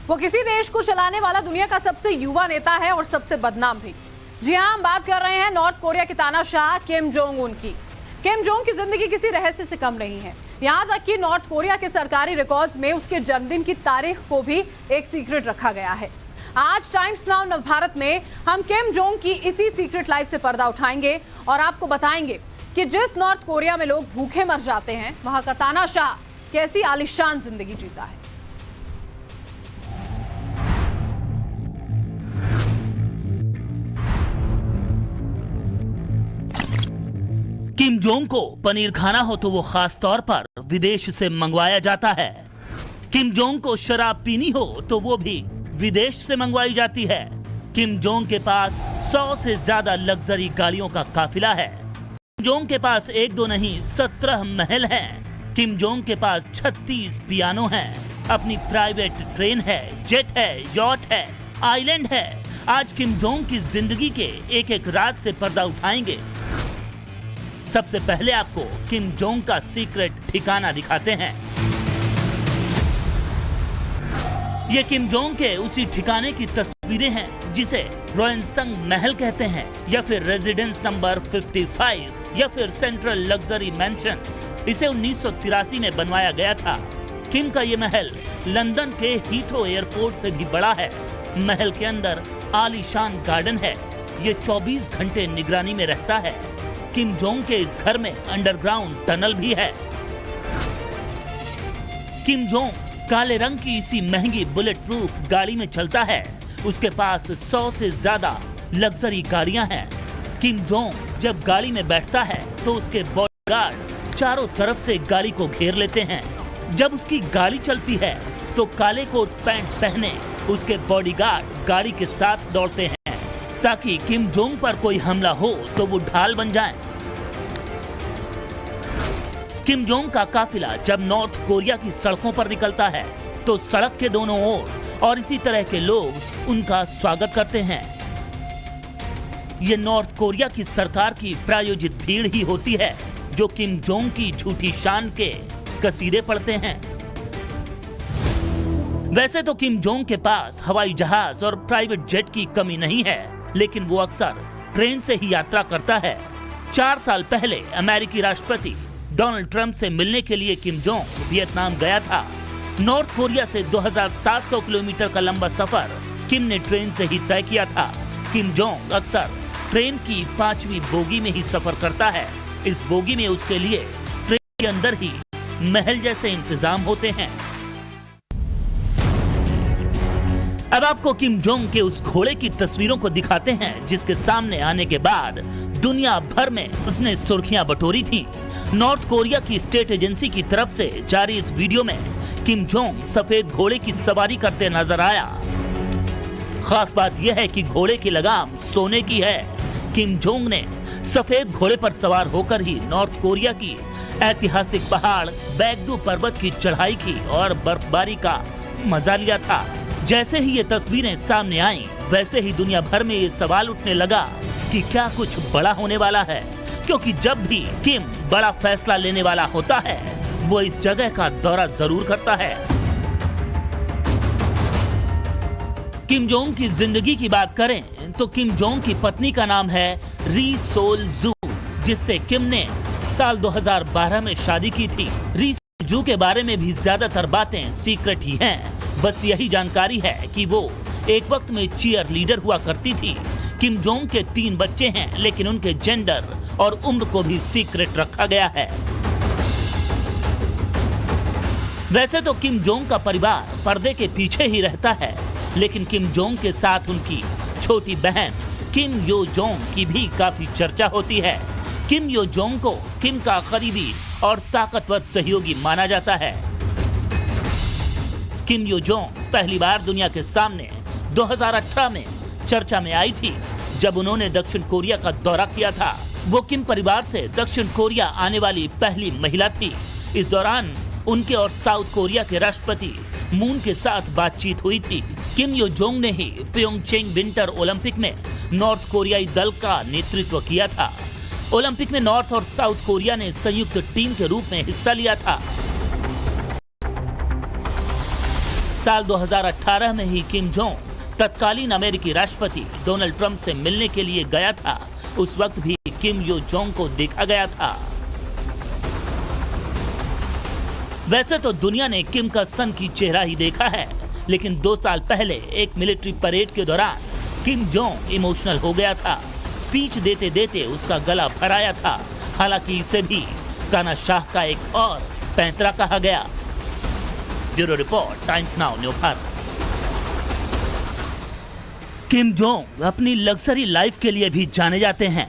वो किसी देश को चलाने वाला दुनिया का सबसे युवा नेता है और सबसे बदनाम भी। जी हां, हम बात कर रहे हैं नॉर्थ कोरिया के तानाशाह किम जोंग उन की। किम जोंग की जिंदगी किसी रहस्य से कम नहीं है। यहां तक कि नॉर्थ कोरिया के सरकारी रिकॉर्ड्स में उसके जन्मदिन की तारीख को भी एक सीक्रेट रखा गया है। आज टाइम्स नाउ नवभारत में हम किम जोंग की इसी सीक्रेट लाइफ से पर्दा उठाएंगे और आपको बताएंगे कि जिस नॉर्थ कोरिया में लोग भूखे मर जाते हैं, वहां का तानाशाह कैसी आलीशान जिंदगी जीता है। किम जोंग को पनीर खाना हो तो वो खास तौर पर विदेश से मंगवाया जाता है। किम जोंग को शराब पीनी हो तो वो भी विदेश से मंगवाई जाती है। किम जोंग के पास 100 से ज्यादा लग्जरी गाड़ियों का काफिला है। किम जोंग के पास एक दो नहीं 17 महल हैं। किम जोंग के पास 36 पियानो हैं। अपनी प्राइवेट ट्रेन है, जेट है, यॉट है, आइलैंड है। आज किम जोंग की जिंदगी के एक एक राज से पर्दा उठाएंगे। सबसे पहले आपको किम जोंग का सीक्रेट ठिकाना दिखाते हैं। ये किम जोंग के उसी ठिकाने की तस्वीरें हैं जिसे रोयनसंग महल कहते हैं, या फिर रेजिडेंस नंबर 55, या फिर सेंट्रल लग्जरी मैंशन। इसे 1983 में बनवाया गया था। किम का ये महल लंदन के हीथ्रो एयरपोर्ट से भी बड़ा है। महल के अंदर आलीशान गार्डन है। ये 24 घंटे निगरानी में रहता है। किम जोंग के इस घर में अंडरग्राउंड टनल भी है। किम जोंग काले रंग की इसी महंगी बुलेट प्रूफ गाड़ी में चलता है। उसके पास 100 से ज्यादा लग्जरी गाड़ियां हैं। किम जोंग जब गाड़ी में बैठता है तो उसके बॉडीगार्ड चारों तरफ से गाड़ी को घेर लेते हैं। जब उसकी गाड़ी चलती है तो काले कोट पैंट पहने उसके बॉडीगार्ड गाड़ी के साथ दौड़ते हैं ताकि किम जोंग पर कोई हमला हो तो वो ढाल बन जाए। किम जोंग का काफिला जब नॉर्थ कोरिया की सड़कों पर निकलता है तो सड़क के दोनों ओर और इसी तरह के लोग उनका स्वागत करते हैं। ये नॉर्थ कोरिया की सरकार की प्रायोजित भीड़ ही होती है जो किम जोंग की झूठी शान के कसीदे पढ़ते हैं। वैसे तो किम जोंग के पास हवाई जहाज और प्राइवेट जेट की कमी नहीं है, लेकिन वो अक्सर ट्रेन से ही यात्रा करता है। 4 साल पहले अमेरिकी राष्ट्रपति डोनाल्ड ट्रंप से मिलने के लिए किम जोंग वियतनाम गया था। नॉर्थ कोरिया से 2700 किलोमीटर का लंबा सफर किम ने ट्रेन से ही तय किया था। किम जोंग अक्सर ट्रेन की 5वीं बोगी में ही सफर करता है। इस बोगी में उसके लिए ट्रेन के अंदर ही महल जैसे इंतजाम होते हैं। अब आपको किम जोंग के उस घोड़े की तस्वीरों को दिखाते हैं जिसके सामने आने के बाद दुनिया भर में उसने सुर्खियां बटोरी थी। नॉर्थ कोरिया की स्टेट एजेंसी की तरफ से जारी इस वीडियो में किम जोंग सफेद घोड़े की सवारी करते नजर आया। खास बात यह है कि घोड़े की लगाम सोने की है। किम जोंग ने सफेद घोड़े पर सवार होकर ही नॉर्थ कोरिया की ऐतिहासिक पहाड़ बैगडू पर्वत की चढ़ाई की और बर्फबारी का मजा लिया था। जैसे ही ये तस्वीरें सामने आईं, वैसे ही दुनिया भर में ये सवाल उठने लगा कि क्या कुछ बड़ा होने वाला है, क्योंकि जब भी किम बड़ा फैसला लेने वाला होता है वो इस जगह का दौरा जरूर करता है। किम जोंग की जिंदगी की बात करें तो किम जोंग की पत्नी का नाम है री सोल जू, जिससे किम ने साल 2012 में शादी की थी। री सोल जू के बारे में भी ज्यादातर बातें सीक्रेट ही हैं। बस यही जानकारी है कि वो एक वक्त में चीयर लीडर हुआ करती थी। किम जोंग के 3 बच्चे हैं, लेकिन उनके जेंडर और उम्र को भी सीक्रेट रखा गया है। वैसे तो किम जोंग का परिवार पर्दे के पीछे ही रहता है, लेकिन किम जोंग के साथ उनकी छोटी बहन किम यो जोंग की भी काफी चर्चा होती है। किम यो जोंग को किम का करीबी और ताकतवर सहयोगी माना जाता है। किम यो जोंग पहली बार दुनिया के सामने 2018 में चर्चा में आई थी जब उन्होंने दक्षिण कोरिया का दौरा किया था। वो किम परिवार से दक्षिण कोरिया आने वाली पहली महिला थी। इस दौरान उनके और साउथ कोरिया के राष्ट्रपति मून के साथ बातचीत हुई थी। किम यो जोंग ने ही प्योंगचैंग विंटर ओलंपिक में नॉर्थ कोरियाई दल का नेतृत्व किया था। ओलंपिक में नॉर्थ और साउथ कोरिया ने संयुक्त टीम के रूप में हिस्सा लिया था। साल 2018 में ही किम जोंग तत्कालीन अमेरिकी राष्ट्रपति डोनाल्ड ट्रंप से मिलने के लिए गया था। उस वक्त भी किम यो जोंग को देखा गया था। वैसे तो दुनिया ने किम का सन की चेहरा ही देखा है, लेकिन 2 साल पहले एक मिलिट्री परेड के दौरान किम जोंग इमोशनल हो गया था। स्पीच देते देते उसका गला भराया था। हालांकि इसे भी तानाशाह का एक और पैंतरा कहा गया। Bureau report, times now new Bharat. Kim Jong अपनी लग्जरी लाइफ के लिए भी जाने जाते हैं।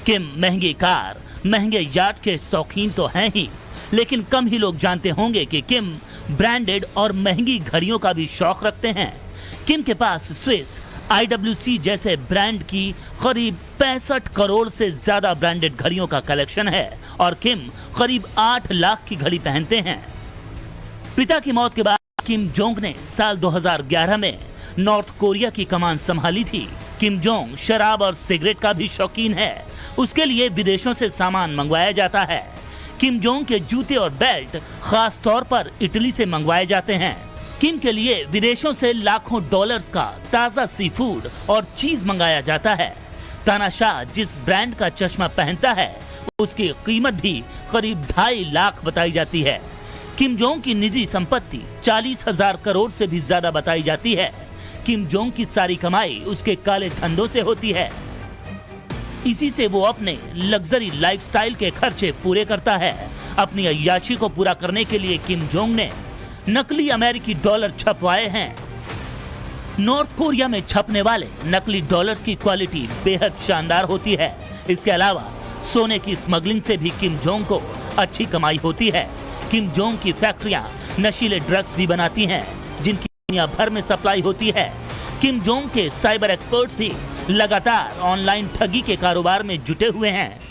किम महंगी कार, महंगे याट के शौकीन तो हैं ही, लेकिन कम ही लोग जानते होंगे कि किम ब्रांडेड और महंगी घड़ियों का भी शौक रखते हैं। किम के पास स्विस, IWC जैसे ब्रांड की करीब 65 करोड़ से ज्यादा ब्रांडेड घड़ियों का कलेक्शन है और किम करीब 8 लाख की घड़ी पहनते हैं। पिता की मौत के बाद किम जोंग ने साल 2011 में नॉर्थ कोरिया की कमान संभाली थी। किम जोंग शराब और सिगरेट का भी शौकीन है। उसके लिए विदेशों से सामान मंगवाया जाता है। किम जोंग के जूते और बेल्ट खास तौर पर इटली से मंगवाए जाते हैं। किम के लिए विदेशों से लाखों डॉलर्स का ताजा सी फूड और चीज मंगाया जाता है। तानाशाह जिस ब्रांड का चश्मा पहनता है उसकी कीमत भी करीब 2.5 लाख बताई जाती है। किम जोंग की निजी संपत्ति 40,000 करोड़ से भी ज्यादा बताई जाती है। किम जोंग की सारी कमाई उसके काले धंधों से होती है। इसी से वो अपने लग्जरी लाइफस्टाइल के खर्चे पूरे करता है। अपनी अय्याशी को पूरा करने के लिए किम जोंग ने नकली अमेरिकी डॉलर छपवाए हैं। नॉर्थ कोरिया में छपने वाले नकली डॉलर्स की क्वालिटी बेहद शानदार होती है। इसके अलावा सोने की स्मगलिंग से भी किम जोंग को अच्छी कमाई होती है। किम जोंग की फैक्ट्रियां नशीले ड्रग्स भी बनाती हैं, जिनकी दुनिया भर में सप्लाई होती है। किम जोंग के साइबर एक्सपर्ट्स भी लगातार ऑनलाइन ठगी के कारोबार में जुटे हुए हैं।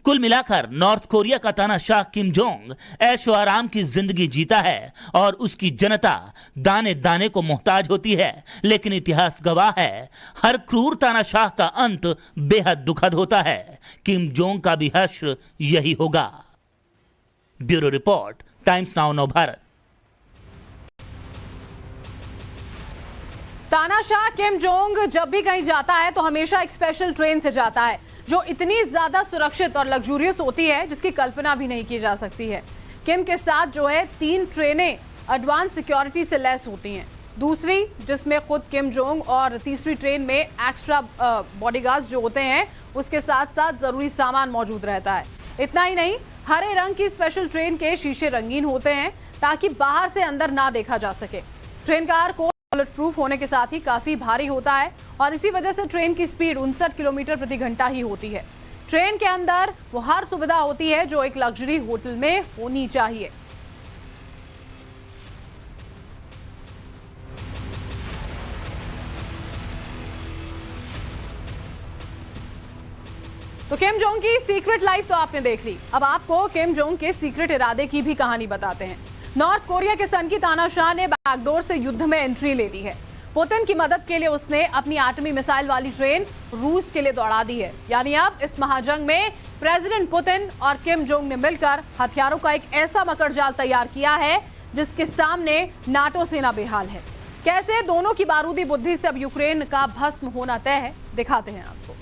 कुल मिलाकर नॉर्थ कोरिया का तानाशाह किम जोंग ऐशो आराम की जिंदगी जीता है और उसकी जनता दाने दाने को मोहताज होती है। लेकिन इतिहास गवाह है, हर क्रूर तानाशाह का अंत बेहद दुखद होता है। किम जोंग का भी हश्र यही होगा। ब्यूरो रिपोर्ट, टाइम्स नाउ नव भारत। तानाशाह किम जोंग जब भी कहीं जाता है तो हमेशा एक स्पेशल ट्रेन से जाता है, जो इतनी ज्यादा सुरक्षित और लग्जूरियस होती है जिसकी कल्पना भी नहीं की जा सकती है। किम के साथ जो है 3 ट्रेनें एडवांस सिक्योरिटी से लैस होती हैं, दूसरी जिसमें खुद किम जोंग और तीसरी ट्रेन में एक्स्ट्रा बॉडीगार्ड्स जो होते हैं उसके साथ साथ जरूरी सामान मौजूद रहता है। इतना ही नहीं, हरे रंग की स्पेशल ट्रेन के शीशे रंगीन होते हैं ताकि बाहर से अंदर ना देखा जा सके। ट्रेन का हर कोच बुलेट प्रूफ होने के साथ ही काफी भारी होता है और इसी वजह से ट्रेन की स्पीड 59 किलोमीटर प्रति घंटा ही होती है। ट्रेन के अंदर वो हर सुविधा होती है जो एक लग्जरी होटल में होनी चाहिए। तो किम जोंग की सीक्रेट लाइफ तो आपने देख ली, अब आपको किम जोंग के सीक्रेट इरादे की भी कहानी बताते हैं। नॉर्थ कोरिया के सन की तानाशाह ने बैकडोर से युद्ध में एंट्री ले ली है। पुतिन की मदद के लिए उसने अपनी एटमी मिसाइल वाली ट्रेन रूस के लिए दौड़ा दी है। यानी अब इस महाजंग में प्रेसिडेंट पुतिन और किम जोंग ने मिलकर हथियारों का एक ऐसा मकड़ जाल तैयार किया है जिसके सामने नाटो सेना बेहाल है। कैसे दोनों की बारूदी बुद्धि से अब यूक्रेन का भस्म होना तय है, दिखाते हैं आपको।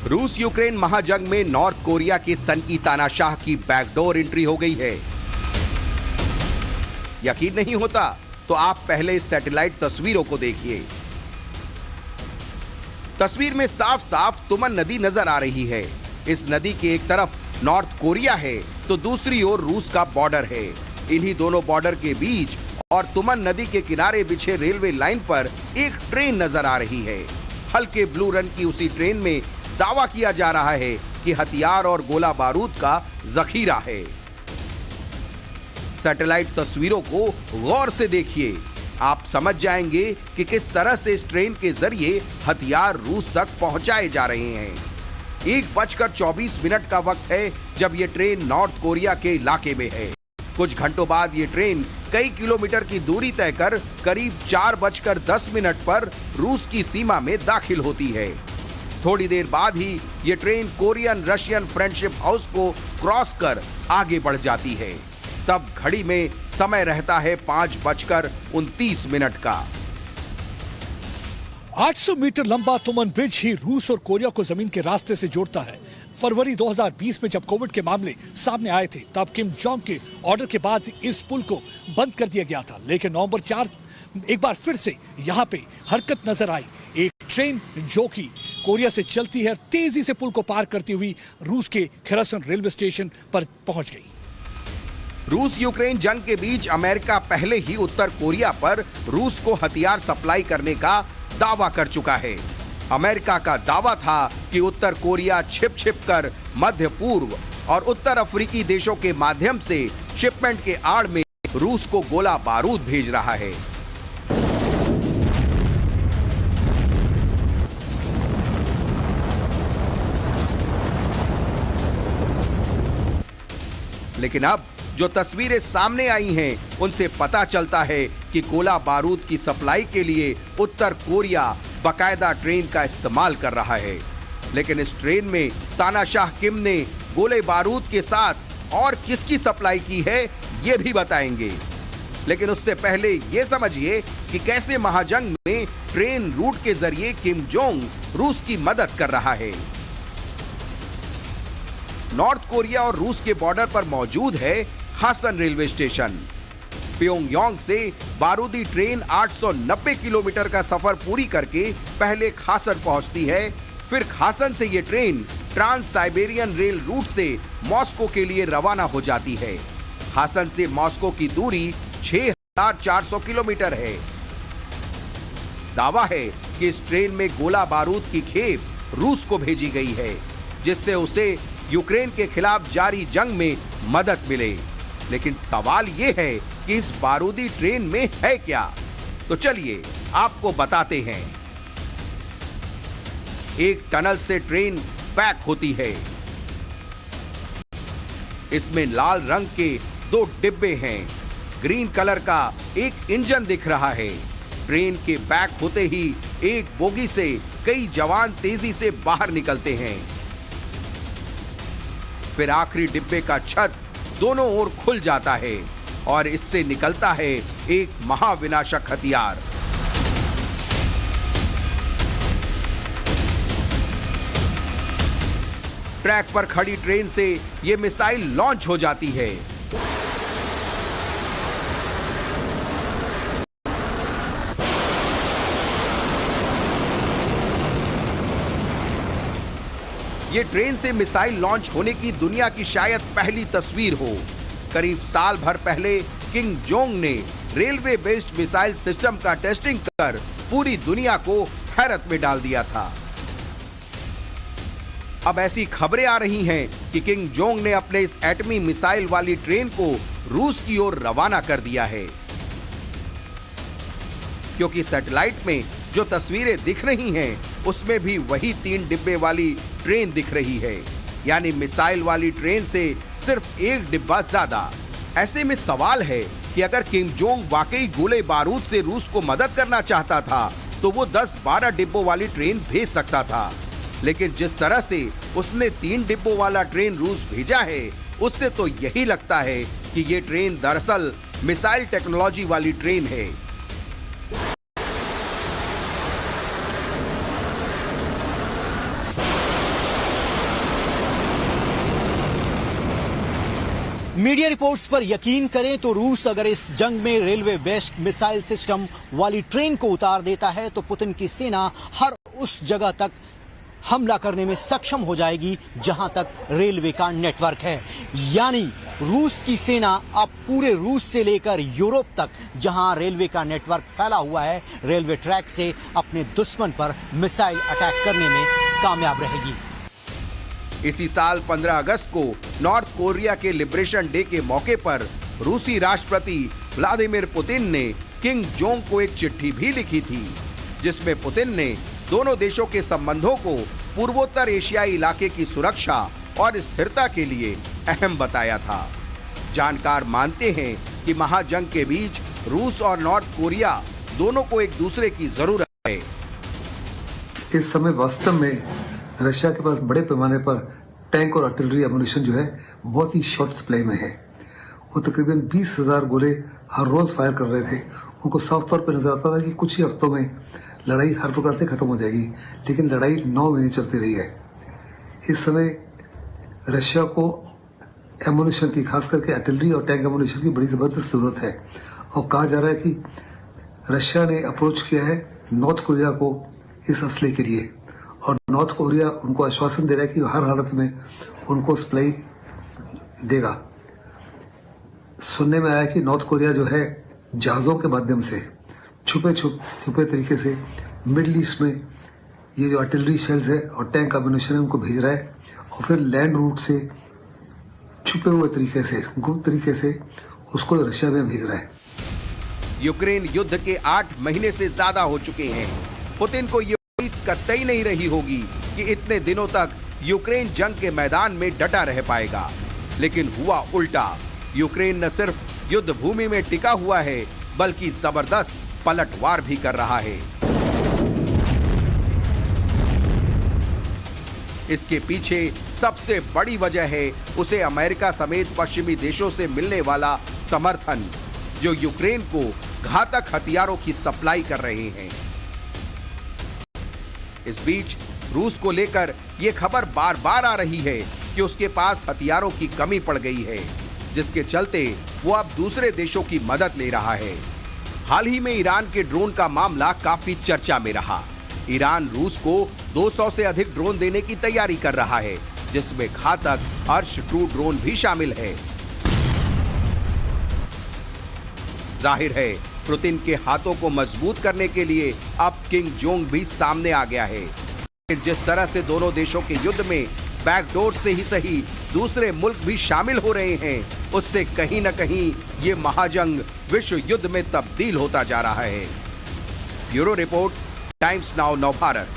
रूस यूक्रेन महाजंग में नॉर्थ कोरिया के सन की तानाशाह की बैकडोर एंट्री हो गई है। यकीन नहीं होता तो आप पहले इस सैटेलाइट तस्वीरों को देखिए। तस्वीर में साफ साफ तुमन नदी नजर आ रही है। इस नदी के एक तरफ नॉर्थ कोरिया है तो दूसरी ओर रूस का बॉर्डर है। इन्हीं दोनों बॉर्डर के बीच और तुमन नदी के किनारे बिछे रेलवे लाइन पर एक ट्रेन नजर आ रही है। हल्के ब्लू रंग की उसी ट्रेन में दावा किया जा रहा है कि हथियार और गोला बारूद का जखीरा है। सैटेलाइट तस्वीरों को गौर से देखिए, आप समझ जाएंगे कि किस तरह से इस ट्रेन के जरिए हथियार रूस तक पहुंचाए जा रहे हैं। 1:24 का वक्त है जब ये ट्रेन नॉर्थ कोरिया के इलाके में है। कुछ घंटों बाद ये ट्रेन कई किलोमीटर की दूरी तय कर करीब 4:10 पर रूस की सीमा में दाखिल होती है। थोड़ी देर बाद ही ये train Korean Russian friendship house को क्रॉस कर आगे बढ़ जाती है। तब घड़ी में समय रहता है 5:29 का। 800 मीटर लंबा तुमन ब्रिज ही रूस और कोरिया को जमीन के रास्ते से जोड़ता है। फरवरी 2020 में जब कोविड के मामले सामने आए थे तब किम जोंग के ऑर्डर के बाद इस पुल को बंद कर दिया गया था, लेकिन नवंबर 4 एक बार फिर से यहाँ पे हरकत नजर आई। एक ट्रेन जो कि कोरिया से चलती है तेजी से पुल को पार करती हुई रूस के खेरसन रेलवे स्टेशन पर पहुंच गई। रूस यूक्रेन जंग के बीच अमेरिका पहले ही उत्तर कोरिया पर रूस को हथियार सप्लाई करने का दावा कर चुका है। अमेरिका का दावा था कि उत्तर कोरिया छिप कर मध्य पूर्व और उत्तर अफ्रीकी देशों के माध्यम से शिपमेंट के आड़ में रूस को गोला बारूद भेज रहा है। लेकिन अब जो तस्वीरें सामने आई हैं, उनसे पता चलता है कि गोला बारूद की सप्लाई के लिए उत्तर कोरिया बाकायदा ट्रेन का इस्तेमाल कर रहा है। लेकिन इस ट्रेन में तानाशाह किम ने गोले बारूद के साथ और किसकी सप्लाई की है, ये भी बताएंगे। लेकिन उससे पहले ये समझिए कि कैसे महाजंग में ट्रेन रूट के जरिए किम जोंग रूस की मदद कर रहा है। नॉर्थ कोरिया और रूस के बॉर्डर पर मौजूद है खासन रेलवे स्टेशन। प्योंगयांग से बारूदी ट्रेन 890 किलोमीटर का सफर पूरी करके पहले खासन पहुंचती है, फिर खासन से ये train trans Siberian rail route से मॉस्को के लिए रवाना हो जाती है। खासन से मॉस्को की दूरी 6400 किलोमीटर है। दावा है कि इस ट्रेन में गोला बारूद की खेप रूस को भेजी गई है, जिससे उसे यूक्रेन के खिलाफ जारी जंग में मदद मिले। लेकिन सवाल यह है कि इस बारूदी ट्रेन में है क्या? तो चलिए आपको बताते हैं। एक टनल से ट्रेन पैक होती है। इसमें लाल रंग के 2 डिब्बे हैं। ग्रीन कलर का एक इंजन दिख रहा है। ट्रेन के पैक होते ही एक बोगी से कई जवान तेजी से बाहर निकलते हैं। फिर आखिरी डिब्बे का छत दोनों ओर खुल जाता है और इससे निकलता है एक महाविनाशक हथियार। ट्रैक पर खड़ी ट्रेन से यह मिसाइल लॉन्च हो जाती है। ये ट्रेन से मिसाइल लॉन्च होने की दुनिया की शायद पहली तस्वीर हो। करीब साल भर पहले किम जोंग ने रेलवे बेस्ड मिसाइल सिस्टम का टेस्टिंग कर पूरी दुनिया को हैरत में डाल दिया था। अब ऐसी खबरें आ रही हैं कि किम जोंग ने अपने इस एटमी मिसाइल वाली ट्रेन को रूस की ओर रवाना कर दिया है, क्योंकि सैटेलाइट में जो तस्वीरें दिख रही हैं उसमें भी वही 3 डिब्बे वाली ट्रेन दिख रही है, यानी मिसाइल वाली ट्रेन से सिर्फ एक डिब्बा ज्यादा। ऐसे में सवाल है कि अगर किम जोंग वाकई गोले बारूद से रूस को मदद करना चाहता था तो वो 10-12 डिब्बों वाली ट्रेन भेज सकता था। लेकिन जिस तरह से उसने 3 डिब्बों वाला ट्रेन रूस भेजा है, उससे तो यही लगता है कि ये ट्रेन दरअसल मिसाइल टेक्नोलॉजी वाली ट्रेन है। मीडिया रिपोर्ट्स पर यकीन करें तो रूस अगर इस जंग में रेलवे बेस्ड मिसाइल सिस्टम वाली ट्रेन को उतार देता है तो पुतिन की सेना हर उस जगह तक हमला करने में सक्षम हो जाएगी जहां तक रेलवे का नेटवर्क है। यानी रूस की सेना अब पूरे रूस से लेकर यूरोप तक जहां रेलवे का नेटवर्क फैला हुआ है, रेलवे ट्रैक से अपने दुश्मन पर मिसाइल अटैक करने में कामयाब रहेगी। इसी साल 15 अगस्त को नॉर्थ कोरिया के लिबरेशन डे के मौके पर रूसी राष्ट्रपति व्लादिमीर पुतिन ने किम जोंग को एक चिट्ठी भी लिखी थी, जिसमें पुतिन ने दोनों देशों के संबंधों को पूर्वोत्तर एशियाई इलाके की सुरक्षा और स्थिरता के लिए अहम बताया था। जानकार मानते हैं कि महाजंग के बीच रूस और नॉर्थ कोरिया दोनों को एक दूसरे की जरूरत है। इस समय वास्तव में रशिया के पास बड़े पैमाने पर टैंक और आर्टिलरी एमुनिशन जो है बहुत ही शॉर्ट सप्लाई में है। वो तकरीबन 20,000 गोले हर रोज फायर कर रहे थे। उनको साफ तौर पर नजर आता था कि कुछ ही हफ्तों में लड़ाई हर प्रकार से खत्म हो जाएगी, लेकिन लड़ाई 9 महीने चलती रही है। इस समय रशिया को एमुनिशन की, खास करके आर्टिलरी और टैंक एमुनिशन की बड़ी जबरदस्त जरूरत है। और कहा जा रहा है कि रशिया ने अप्रोच किया है नॉर्थ कोरिया को इस असले के लिए, और नॉर्थ कोरिया उनको आश्वासन दे रहा है कि हर हालत में उनको सप्लाई देगा। सुनने में आया कि नॉर्थ कोरिया जो है जहाज़ों के माध्यम से छुपे तरीके से मिडिल ईस्ट में ये जो आर्टिलरी शेल्स है और टैंक एमुनिशन है उनको भेज रहा है, और फिर लैंड रूट से छुपे हुए तरीके से, गुप्त तरीके से उसको रशिया में भेज रहा है। यूक्रेन युद्ध के 8 महीने से ज्यादा हो चुके हैं। पुतिन को ये उम्मीद कतई नहीं रही होगी कि इतने दिनों तक यूक्रेन जंग के मैदान में डटा रह पाएगा, लेकिन हुआ उल्टा। यूक्रेन न सिर्फ युद्ध भूमि में टिका हुआ है, बल्कि जबरदस्त पलटवार भी कर रहा है। इसके पीछे सबसे बड़ी वजह है उसे अमेरिका समेत पश्चिमी देशों से मिलने वाला समर्थन, जो यूक्रेन को घातक हथियारों की सप्लाई कर रहे हैं। इस बीच रूस को लेकर यह खबर बार बार आ रही है कि उसके पास हथियारों की कमी पड़ गई है, जिसके चलते वो अब दूसरे देशों की मदद ले रहा है। हाल ही में ईरान के ड्रोन का मामला काफी चर्चा में रहा। ईरान रूस को 200 से अधिक ड्रोन देने की तैयारी कर रहा है, जिसमें घातक अर्श-2 ड्रोन भी शामिल है। जाहिर है पुतिन के हाथों को मजबूत करने के लिए अब किम जोंग भी सामने आ गया है। जिस तरह से दोनों देशों के युद्ध में बैकडोर से ही सही दूसरे मुल्क भी शामिल हो रहे हैं, उससे कहीं न कहीं ये महाजंग विश्व युद्ध में तब्दील होता जा रहा है। ब्यूरो रिपोर्ट, टाइम्स नाउ नव भारत।